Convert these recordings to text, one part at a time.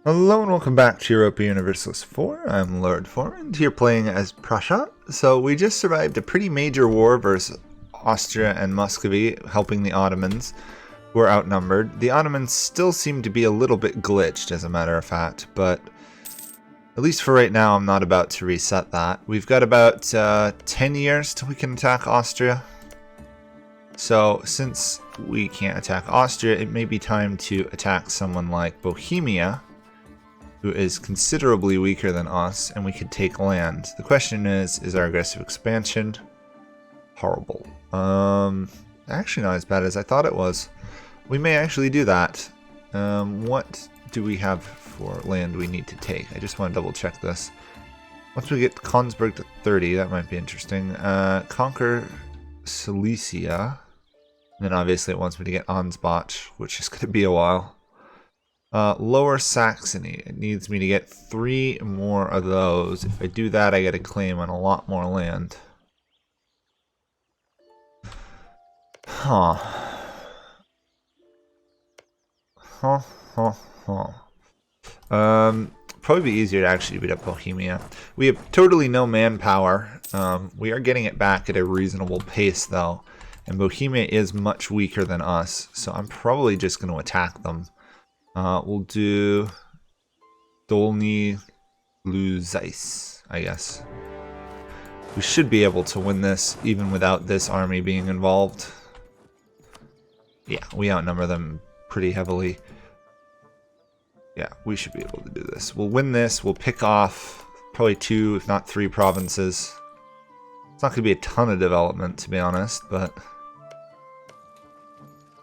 Hello and welcome back to Europa Universalis 4. I'm Lord Forwind, here playing as Prussia. So we just survived a pretty major war versus Austria and Muscovy, helping the Ottomans, who are outnumbered. The Ottomans still seem to be a little bit glitched, as a matter of fact, but at least for right now, I'm not about to reset that. We've got about 10 years till we can attack Austria. So since we can't attack Austria, it may be time to attack someone like Bohemia, who is considerably weaker than us, and we could take land. The question is our aggressive expansion horrible? Actually not as bad as I thought it was. We may actually do that. What do we have for land we need to take? I just want to double check this. Once we get Konsberg to 30, that might be interesting. Conquer Silesia. And then obviously it wants me to get Ansbach, which is going to be a while. Lower Saxony. It needs me to get 3 more of those. If I do that, I get a claim on a lot more land. Huh. Probably be easier to actually beat up Bohemia. We have totally no manpower. We are getting it back at a reasonable pace, though. And Bohemia is much weaker than us, so I'm probably just going to attack them. We'll do Dolny Luzais, I guess. We should be able to win this even without this army being involved. Yeah, we outnumber them pretty heavily. Yeah, we should be able to do this. We'll win this. We'll pick off probably 2, if not 3 provinces. It's not going to be a ton of development, to be honest, but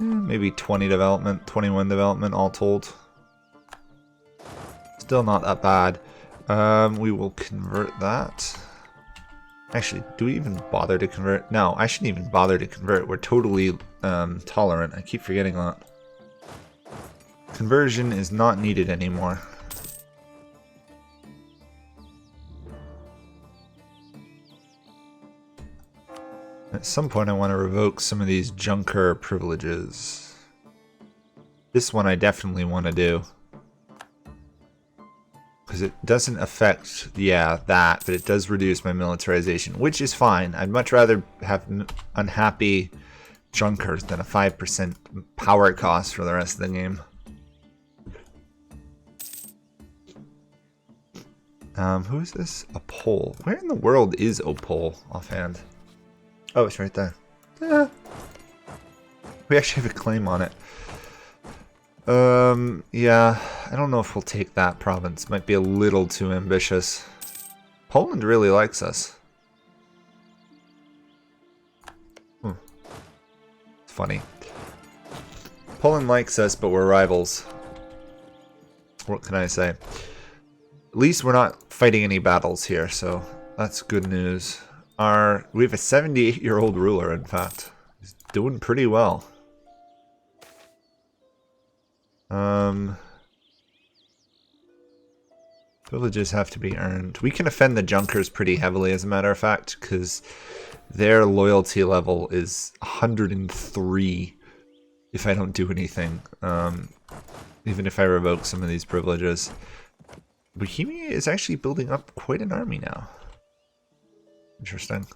maybe 20 development, 21 development all told. Still not that bad. We will convert that. Actually, do we even bother to convert? No, I shouldn't even bother to convert. We're totally tolerant. I keep forgetting that. Conversion is not needed anymore. At some point I want to revoke some of these junker privileges. This one I definitely want to do. Because it doesn't affect, yeah, that, but it does reduce my militarization, which is fine. I'd much rather have unhappy junkers than a 5% power cost for the rest of the game. Who is this? A Pole. Where in the world is Opole offhand? Oh, it's right there. Yeah. We actually have a claim on it. Yeah, I don't know if we'll take that province. Might be a little too ambitious. Poland really likes us. It's funny. Poland likes us, but we're rivals. What can I say? At least we're not fighting any battles here, so that's good news. We have a 78-year-old ruler, in fact. He's doing pretty well. Villages have to be earned. We can offend the Junkers pretty heavily, as a matter of fact, because their loyalty level is 103 if I don't do anything. Even if I revoke some of these privileges. Bohemia is actually building up quite an army now. Interesting.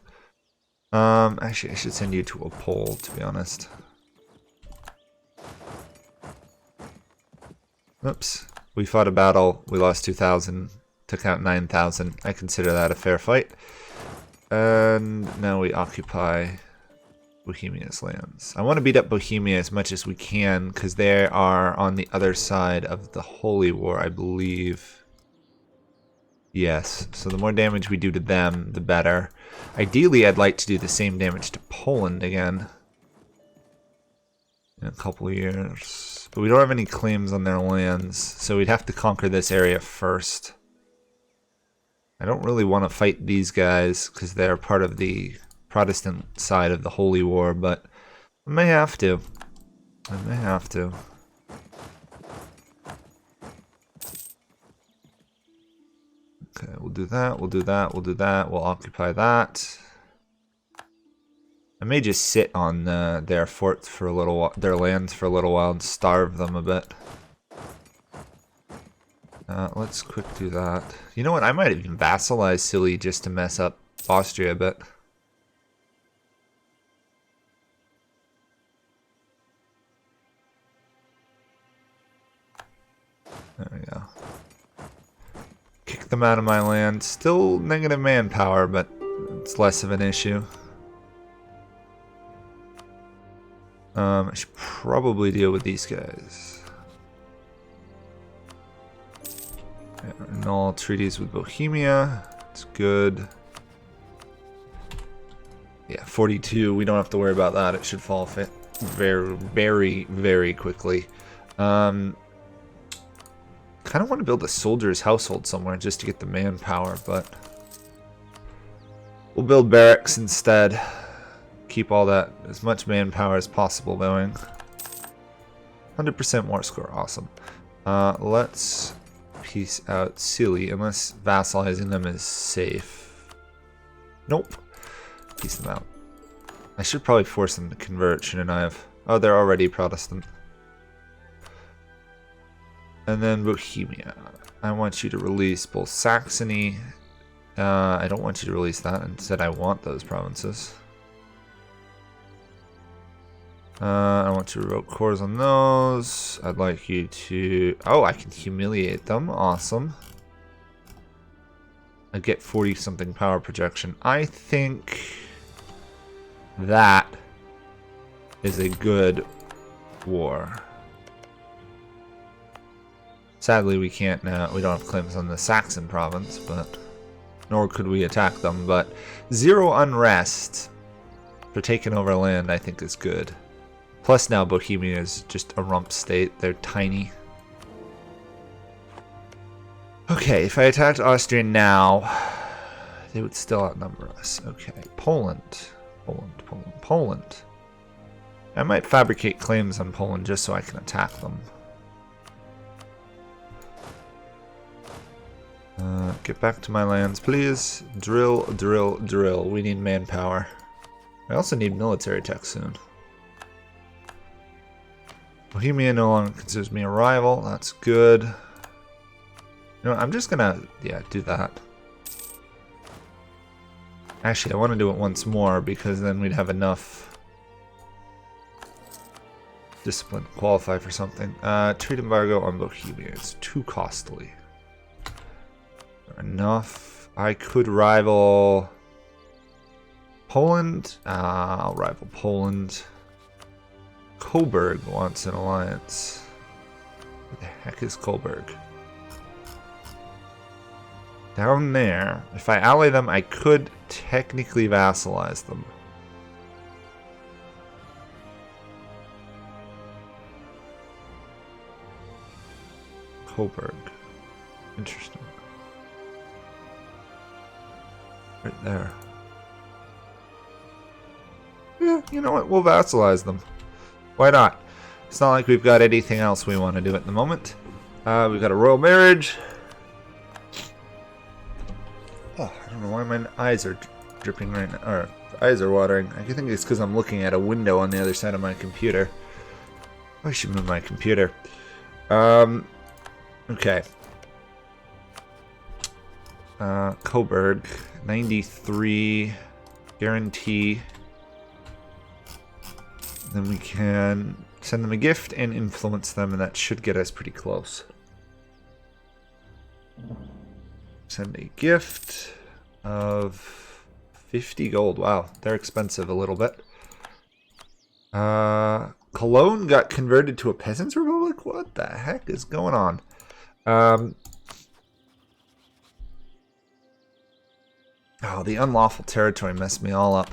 Actually, I should send you to a poll, to be honest. Oops. We fought a battle. We lost 2,000. Took out 9,000. I consider that a fair fight. And now we occupy Bohemia's lands. I want to beat up Bohemia as much as we can, because they are on the other side of the Holy War, I believe. Yes, so the more damage we do to them, the better. Ideally, I'd like to do the same damage to Poland again in a couple of years. But we don't have any claims on their lands, so we'd have to conquer this area first. I don't really want to fight these guys because they're part of the Protestant side of the Holy War, but I may have to. I may have to. Okay, we'll do that, we'll do that, we'll do that, we'll occupy that. I may just sit on their forts for a little while, their lands for a little while, and starve them a bit. Let's quick do that. You know what? I might even vassalize Silly just to mess up Austria a bit. There we go. Kick them out of my land. Still negative manpower, but it's less of an issue. I should probably deal with these guys. Annul treaties with Bohemia. It's good. Yeah, 42. We don't have to worry about that. It should fall fit very, very, very quickly. Kind of want to build a soldier's household somewhere just to get the manpower, but we'll build barracks instead. Keep all that, as much manpower as possible going. 100% war score, awesome. Let's peace out Silly, unless vassalizing them is safe. Nope. Peace them out. I should probably force them to convert, shouldn't I have? Oh, they're already Protestant. And then Bohemia. I want you to release both Saxony. I don't want you to release that. Instead, I want those provinces. I want to revoke cores on those. I'd like you to... Oh, I can humiliate them. Awesome. I get 40-something power projection. I think that is a good war. Sadly, we can't now. We don't have claims on the Saxon province, but nor could we attack them. But 0 unrest for taking over land, I think, is good. Plus, now Bohemia is just a rump state. They're tiny. Okay, if I attacked Austria now, they would still outnumber us. Okay, Poland. Poland. I might fabricate claims on Poland just so I can attack them. Get back to my lands, please. Drill, drill, drill. We need manpower. I also need military tech soon. Bohemia no longer considers me a rival. That's good. You know, I'm just gonna, do that. Actually, I want to do it once more because then we'd have enough discipline to qualify for something. Trade embargo on Bohemia. It's too costly. Enough. I could rival Poland. I'll rival Poland. Coburg wants an alliance. Where the heck is Coburg? Down there. If I ally them, I could technically vassalize them. Coburg. Interesting. Right there. Yeah, you know what? We'll vassalize them. Why not? It's not like we've got anything else we want to do at the moment. We've got a royal marriage. Oh, I don't know why my eyes are dripping right now. Or, eyes are watering. I think it's because I'm looking at a window on the other side of my computer. I should move my computer. Okay. Coburg. 93. Guarantee. Then we can send them a gift and influence them, and that should get us pretty close. Send a gift of 50 gold. Wow, they're expensive a little bit. Cologne got converted to a peasants' republic? What the heck is going on? Oh, the unlawful territory messed me all up.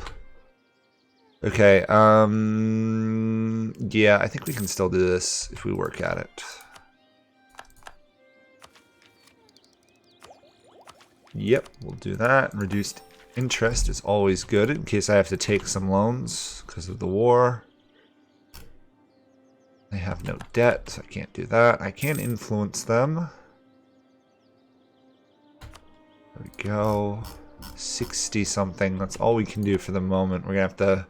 Okay, yeah, I think we can still do this if we work at it. Yep, we'll do that. Reduced interest is always good in case I have to take some loans because of the war. They have no debt, so I can't do that. I can influence them. There we go. 60 something, that's all we can do for the moment. We're gonna have to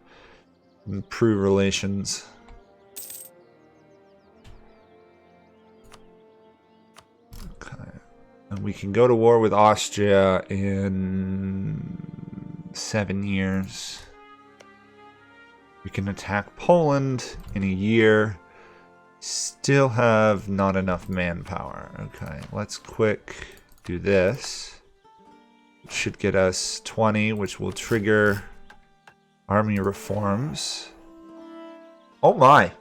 improve relations. Okay. And we can go to war with Austria in 7 years. We can attack Poland in a year. Still have not enough manpower. Okay, let's quick do this. It should get us 20, which will trigger army reforms. Oh my!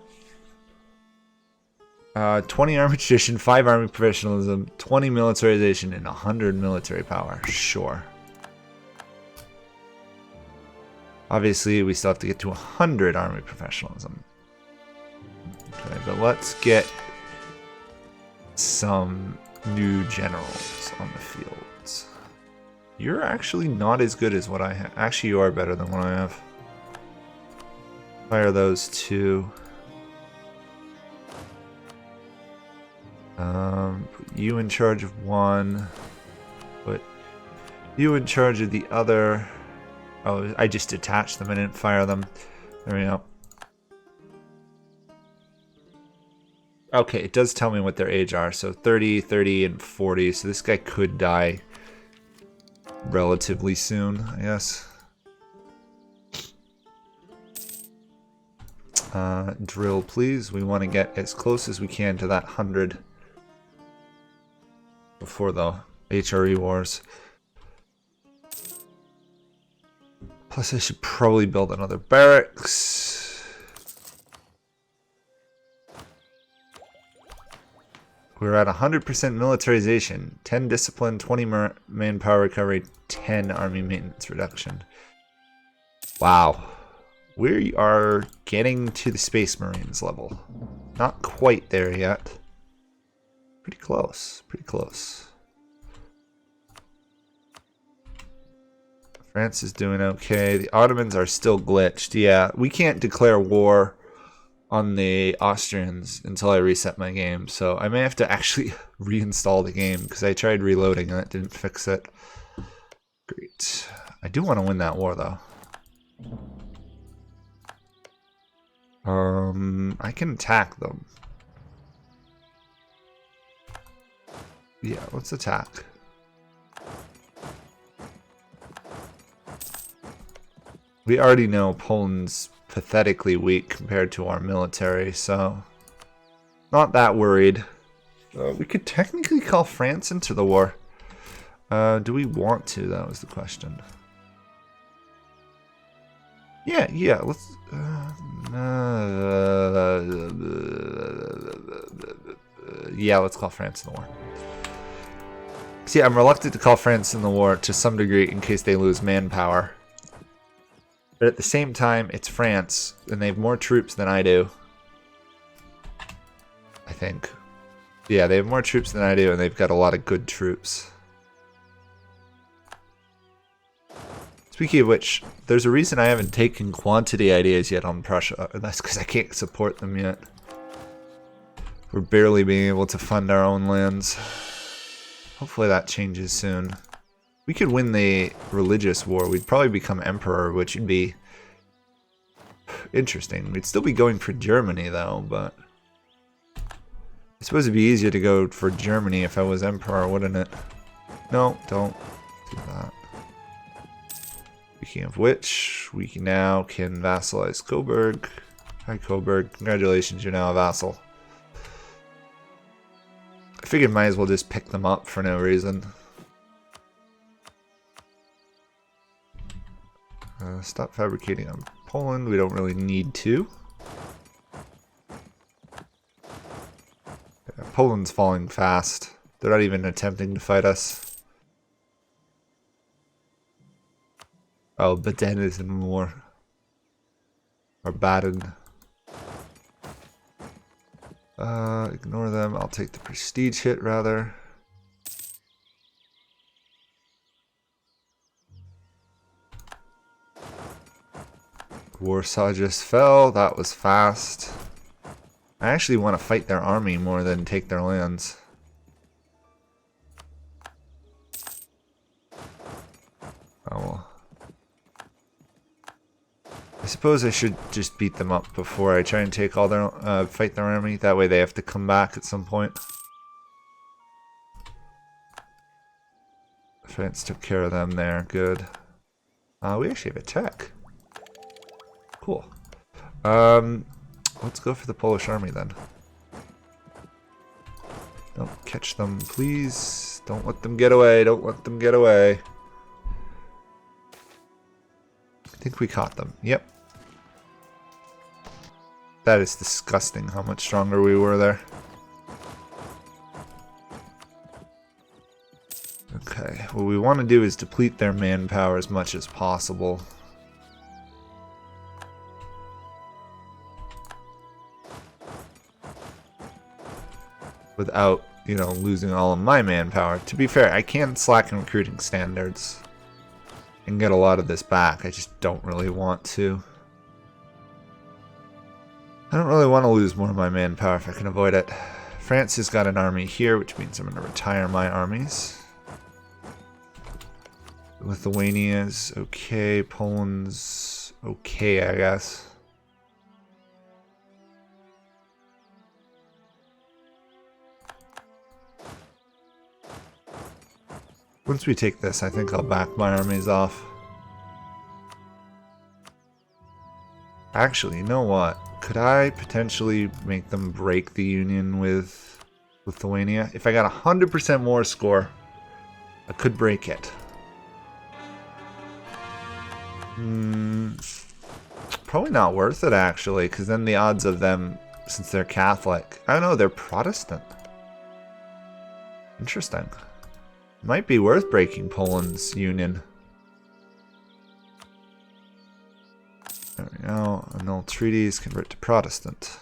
20 army tradition, 5 army professionalism, 20 militarization, and 100 military power. Sure. Obviously, we still have to get to 100 army professionalism. Okay, but let's get some new generals on the fields. You're actually not as good as what I have. Actually, you are better than what I have. Fire those two. Put you in charge of one. Put you in charge of the other. Oh, I just detached them. I didn't fire them. There we go. Okay, it does tell me what their age are. So 30, 30, and 40. So this guy could die relatively soon, I guess. Drill, please. We want to get as close as we can to that 100 before the HRE wars. Plus, I should probably build another barracks. We're at 100% militarization, 10 discipline, 20 manpower recovery, 10 army maintenance reduction. Wow. We are getting to the Space Marines level. Not quite there yet. Pretty close, pretty close. France is doing okay. The Ottomans are still glitched. Yeah, we can't declare war on the Austrians until I reset my game. So I may have to actually reinstall the game because I tried reloading and it didn't fix it. Great. I do want to win that war though. I can attack them. Yeah, let's attack. We already know Poland's pathetically weak compared to our military, so not that worried. We could technically call France into the war. Do we want to? That was the question. Yeah, let's... yeah, let's call France in the war. See, I'm reluctant to call France in the war to some degree in case they lose manpower. But at the same time, it's France, and they have more troops than I do. I think. Yeah, they have more troops than I do, and they've got a lot of good troops. Speaking of which, there's a reason I haven't taken quantity ideas yet on Prussia, and that's because I can't support them yet. We're barely being able to fund our own lands. Hopefully that changes soon. We could win the religious war. We'd probably become emperor, which would be interesting. We'd still be going for Germany, though, but I suppose it'd be easier to go for Germany if I was emperor, wouldn't it? No, don't do that. Speaking of which, we now can vassalize Coburg. Hi, Coburg. Congratulations, you're now a vassal. I figured might as well just pick them up for no reason. Stop fabricating on Poland. We don't really need to. Yeah, Poland's falling fast. They're not even attempting to fight us. Oh, Baden is in war. Or Baden. Ignore them. I'll take the prestige hit rather. Warsaw just fell. That was fast. I actually want to fight their army more than take their lands. Oh well. I suppose I should just beat them up before I try and take all their fight their army. That way they have to come back at some point. France took care of them there. Good. We actually have a tech. Cool. Let's go for the Polish army then. Don't catch them, please. Don't let them get away. Don't let them get away. I think we caught them. Yep. That is disgusting how much stronger we were there. Okay, what we want to do is deplete their manpower as much as possible. Without, you know, losing all of my manpower. To be fair, I can slacken recruiting standards and get a lot of this back. I just don't really want to. I don't really want to lose more of my manpower if I can avoid it. France has got an army here, which means I'm going to retire my armies. Lithuania's okay. Poland's okay, I guess. Once we take this, I think I'll back my armies off. Actually, you know what? Could I potentially make them break the union with Lithuania? If I got 100% war score, I could break it. Probably not worth it, actually, because then the odds of them, since they're Catholic... I don't know, they're Protestant. Interesting. Might be worth breaking Poland's union. There we go. Annul treaties, convert to Protestant.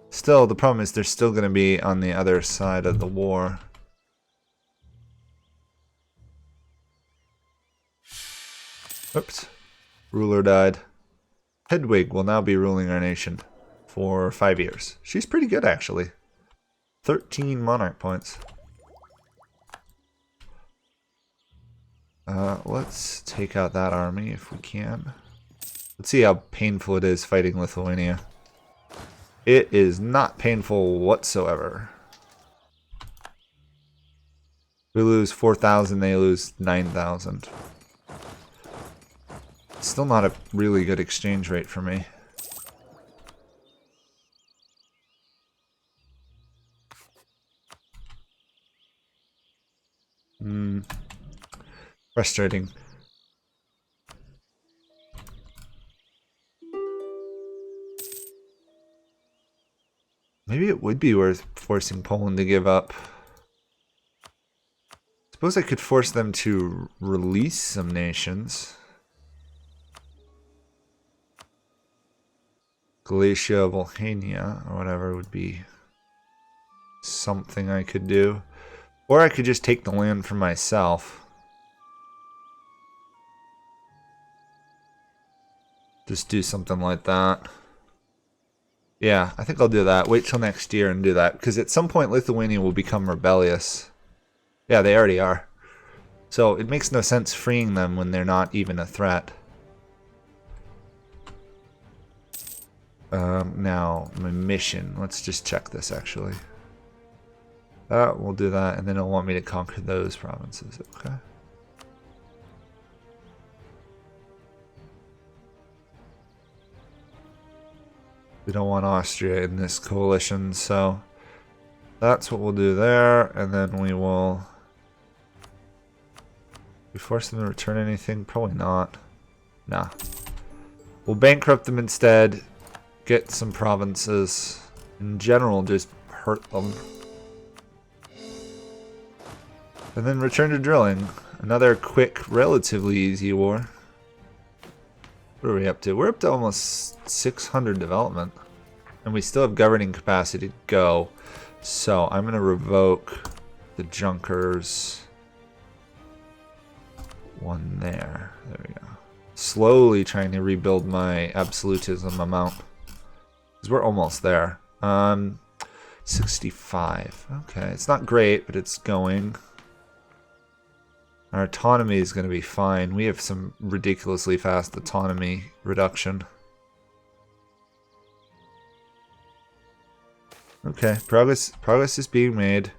Still, the problem is they're still going to be on the other side of the war. Oops. Ruler died. Hedwig will now be ruling our nation for 5 years. She's pretty good, actually. 13 monarch points. Let's take out that army if we can. Let's see how painful it is fighting Lithuania. It is not painful whatsoever. We lose 4,000, they lose 9,000. Still not a really good exchange rate for me. Frustrating. Maybe it would be worth forcing Poland to give up. Suppose I could force them to release some nations. Galicia, Bohemia, or whatever would be something I could do. Or I could just take the land for myself. Just do something like that. Yeah, I think I'll do that. Wait till next year and do that. Because at some point Lithuania will become rebellious. Yeah, they already are. So it makes no sense freeing them when they're not even a threat. Now, my mission. Let's just check this actually. We'll do that, and then it'll want me to conquer those provinces. Okay. We don't want Austria in this coalition, so that's what we'll do there, and then we will... We force them to return anything? Probably not. Nah. We'll bankrupt them instead, get some provinces. In general, just hurt them. And then return to drilling. Another quick, relatively easy war. What are we up to? We're up to almost 600 development. And we still have governing capacity to go. So I'm going to revoke the Junkers. One there. There we go. Slowly trying to rebuild my absolutism amount. Because we're almost there. 65. Okay, it's not great, but it's going. Our autonomy is going to be fine. We have some ridiculously fast autonomy reduction. Okay, progress is being made.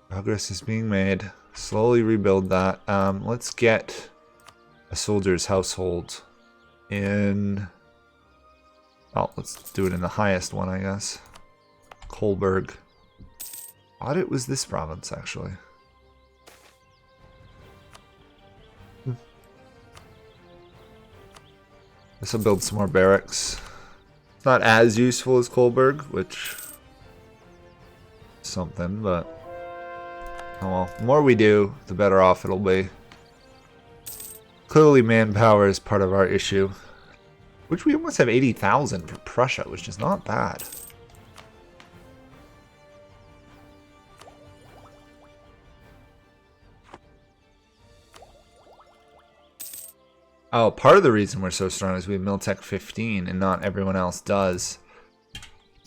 Progress is being made. Slowly rebuild that. Let's get a soldier's household in... Oh, let's do it in the highest one, I guess. Kolberg. Thought it was this province, actually. This will build some more barracks. It's not as useful as Kolberg, which... something, but... oh well. The more we do, the better off it'll be. Clearly manpower is part of our issue. Which we almost have 80,000 for Prussia, which is not bad. Oh, part of the reason we're so strong is we have Miltech 15 and not everyone else does.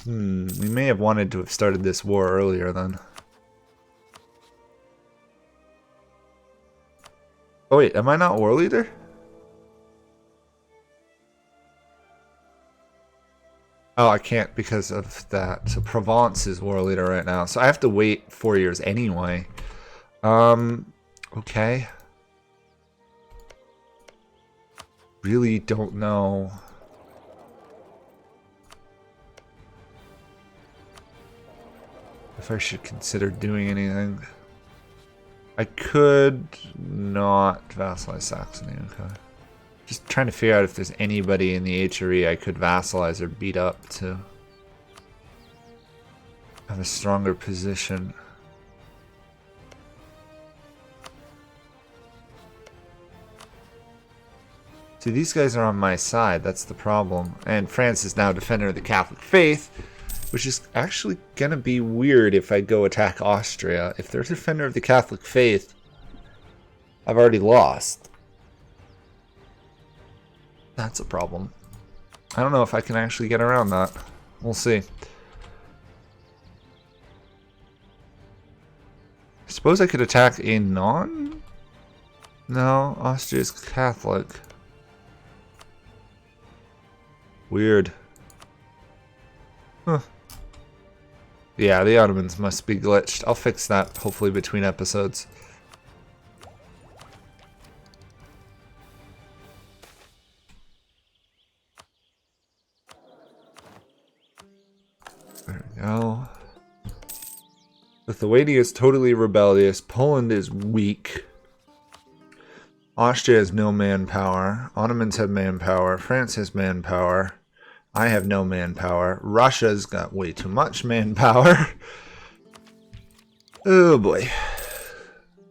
We may have wanted to have started this war earlier then. Oh wait, am I not war leader? Oh, I can't because of that. So Provence is war leader right now. So I have to wait 4 years anyway. Okay. Really don't know. If I should consider doing anything. I could not vassalize Saxony, okay. Just trying to figure out if there's anybody in the HRE I could vassalize or beat up to have a stronger position. See, these guys are on my side, that's the problem. And France is now defender of the Catholic faith, which is actually gonna be weird if I go attack Austria. If they're defender of the Catholic faith, I've already lost. That's a problem. I don't know if I can actually get around that. We'll see. I suppose I could attack a non? No, Austria's Catholic. Weird. Huh. Yeah, the Ottomans must be glitched. I'll fix that, hopefully, between episodes. There we go. Lithuania is totally rebellious. Poland is weak. Austria has no manpower. Ottomans have manpower. France has manpower. I have no manpower. Russia's got way too much manpower. Oh boy.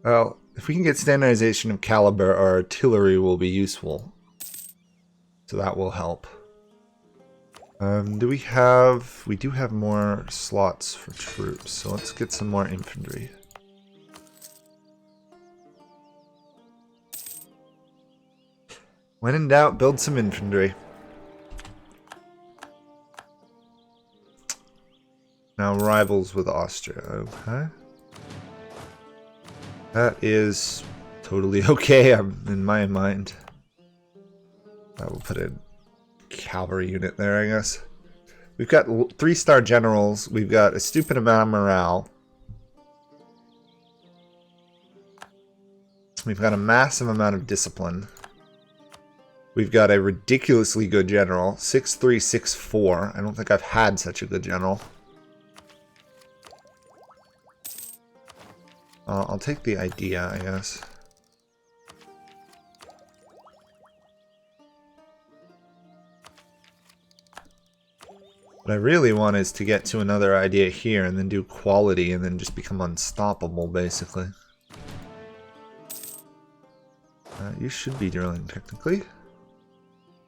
Well, if we can get standardization of caliber, our artillery will be useful. So that will help. Do we have... we do have more slots for troops, so let's get some more infantry. When in doubt, build some infantry. Now rivals with Austria, okay. That is totally okay in my mind. I will put a cavalry unit there, I guess. We've got 3-star generals. We've got a stupid amount of morale. We've got a massive amount of discipline. We've got a ridiculously good general. 6364. I don't think I've had such a good general. I'll take the idea, I guess. What I really want is to get to another idea here and then do quality and then just become unstoppable, basically. You should be drilling, technically.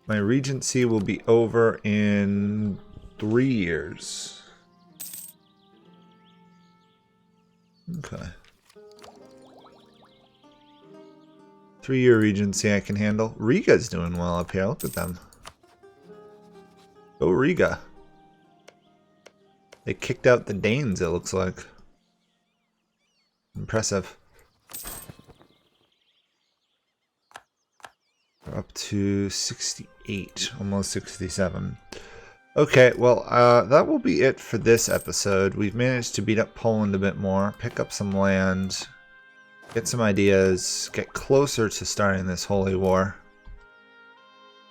My regency will be over in 3 years. Okay. 3-year regency I can handle. Riga's doing well up here. Look at them. Go Riga. They kicked out the Danes, it looks like. Impressive. We're up to 68, almost 67. Okay, well, that will be it for this episode. We've managed to beat up Poland a bit more, pick up some land. get some ideas, get closer to starting this holy war.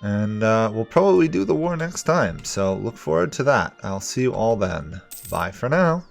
And we'll probably do the war next time, so look forward to that. I'll see you all then. Bye for now.